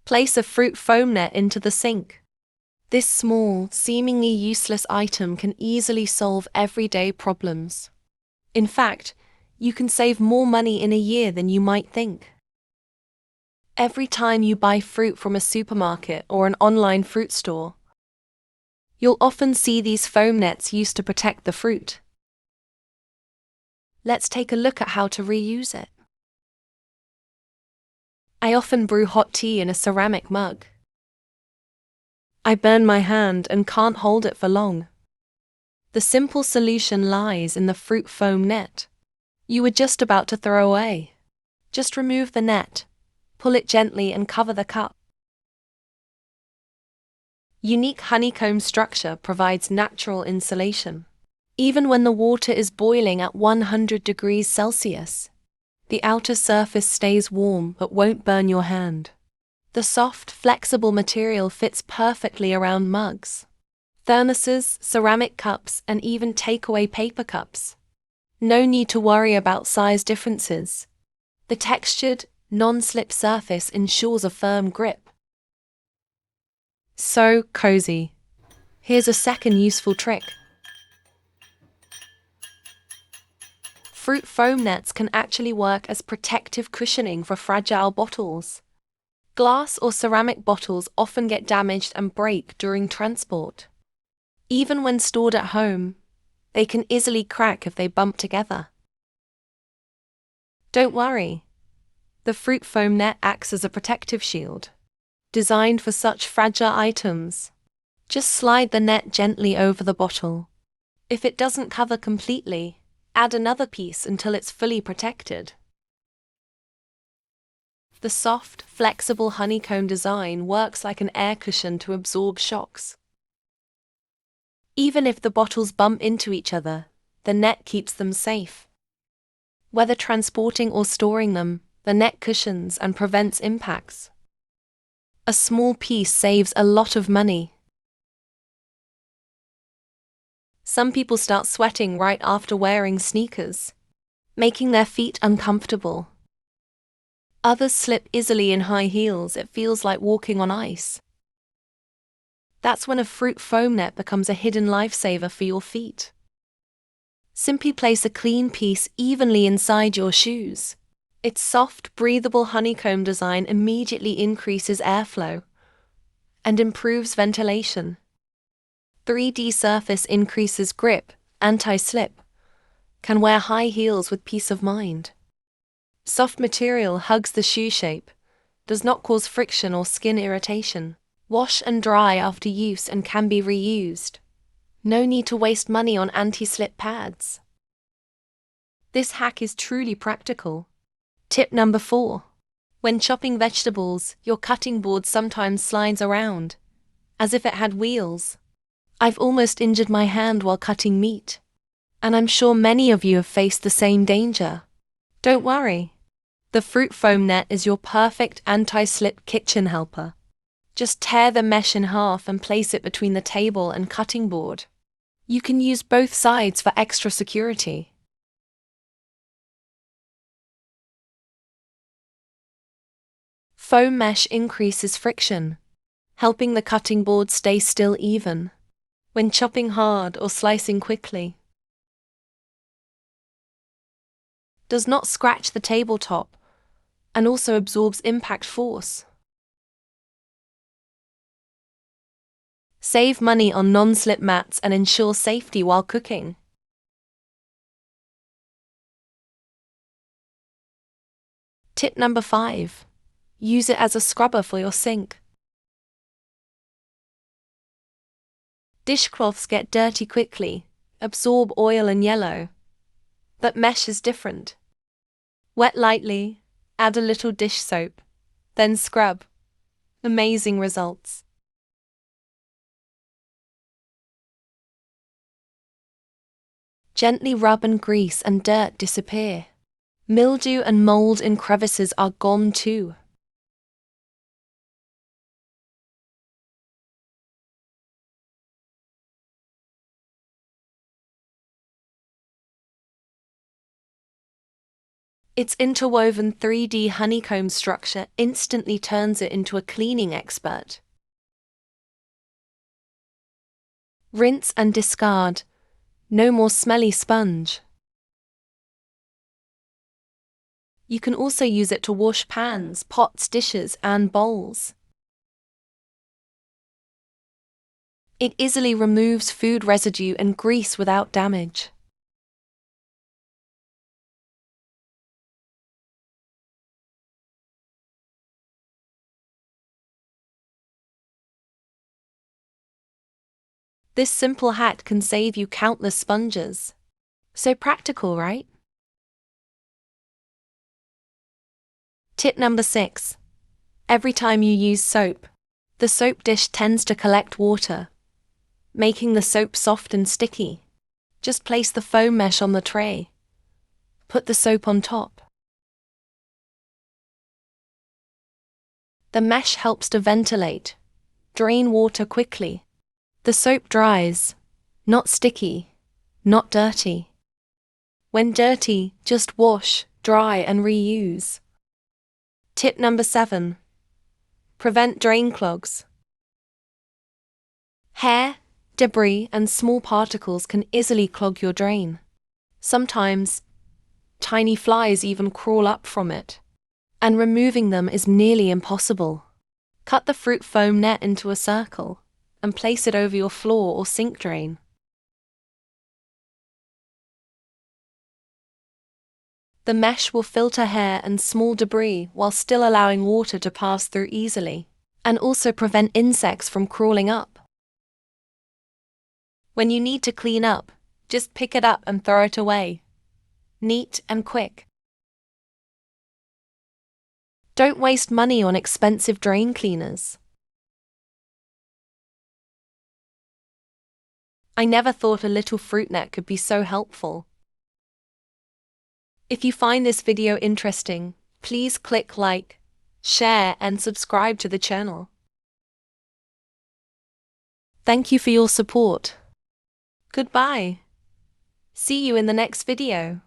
Place a fruit foam net into the sink. This small, seemingly useless item can easily solve everyday problems. In fact, you can save more money in a year than you might think. Every time you buy fruit from a supermarket or an online fruit store, you'll often see these foam nets used to protect the fruit. Let's take a look at how to reuse it. I often brew hot tea in a ceramic mug. I burn my hand and can't hold it for long. The simple solution lies in the fruit foam net you were just about to throw away. Just remove the net, pull it gently and cover the cup. Unique honeycomb structure provides natural insulation. Even when the water is boiling at 100 degrees Celsius, the outer surface stays warm but won't burn your hand. The soft, flexible material fits perfectly around mugs, thermoses, ceramic cups, and even takeaway paper cups. No need to worry about size differences. The textured, non-slip surface ensures a firm grip. So cozy. Here's a second useful trick. Fruit foam nets can actually work as protective cushioning for fragile bottles. Glass or ceramic bottles often get damaged and break during transport. Even when stored at home, they can easily crack if they bump together. Don't worry. The fruit foam net acts as a protective shield, designed for such fragile items. Just slide the net gently over the bottle. If it doesn't cover completely, add another piece until it's fully protected. The soft, flexible honeycomb design works like an air cushion to absorb shocks. Even if the bottles bump into each other, the net keeps them safe. Whether transporting or storing them, the net cushions and prevents impacts. A small piece saves a lot of money. Some people start sweating right after wearing sneakers, making their feet uncomfortable. Others slip easily in high heels. It feels like walking on ice. That's when a fruit foam net becomes a hidden lifesaver for your feet. Simply place a clean piece evenly inside your shoes. Its soft, breathable honeycomb design immediately increases airflow and improves ventilation. 3D surface increases grip, anti-slip. Can wear high heels with peace of mind. Soft material hugs the shoe shape, does not cause friction or skin irritation. Wash and dry after use and can be reused. No need to waste money on anti-slip pads. This hack is truly practical. Tip number 4. When chopping vegetables, your cutting board sometimes slides around, as if it had wheels. I've almost injured my hand while cutting meat, and I'm sure many of you have faced the same danger. Don't worry. The fruit foam net is your perfect anti-slip kitchen helper. Just tear the mesh in half and place it between the table and cutting board. You can use both sides for extra security. Foam mesh increases friction, helping the cutting board stay still even when chopping hard or slicing quickly. Does not scratch the tabletop and also absorbs impact force. Save money on non-slip mats and ensure safety while cooking. Tip number 5. Use it as a scrubber for your sink. Dishcloths get dirty quickly, absorb oil and yellow, but mesh is different. Wet lightly, add a little dish soap, then scrub. Amazing results. Gently rub and grease and dirt disappear. Mildew and mold in crevices are gone too. Its interwoven 3D honeycomb structure instantly turns it into a cleaning expert. Rinse and discard. No more smelly sponge. You can also use it to wash pans, pots, dishes, and bowls. It easily removes food residue and grease without damage. This simple hack can save you countless sponges. So practical, right? Tip number 6. Every time you use soap, the soap dish tends to collect water, making the soap soft and sticky. Just place the foam mesh on the tray. Put the soap on top. The mesh helps to ventilate, drain water quickly. The soap dries, not sticky, not dirty. When dirty, just wash, dry, and reuse. Tip number 7. Prevent drain clogs. Hair, debris, and small particles can easily clog your drain. Sometimes, tiny flies even crawl up from it, and removing them is nearly impossible. Cut the fruit foam net into a circle and place it over your floor or sink drain. The mesh will filter hair and small debris while still allowing water to pass through easily, and also prevent insects from crawling up. When you need to clean up, just pick it up and throw it away. Neat and quick. Don't waste money on expensive drain cleaners. I never thought a little fruit net could be so helpful. If you find this video interesting, please click like, share, and subscribe to the channel. Thank you for your support. Goodbye. See you in the next video.